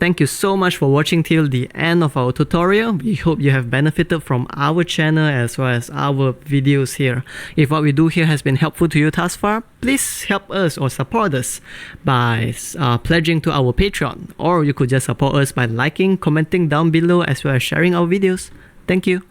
Thank you so much for watching till the end of our tutorial. We hope you have benefited from our channel as well as our videos here. If what we do here has been helpful to you thus far, please help us or support us by pledging to our Patreon, or you could just support us by liking, commenting down below as well as sharing our videos. Thank you.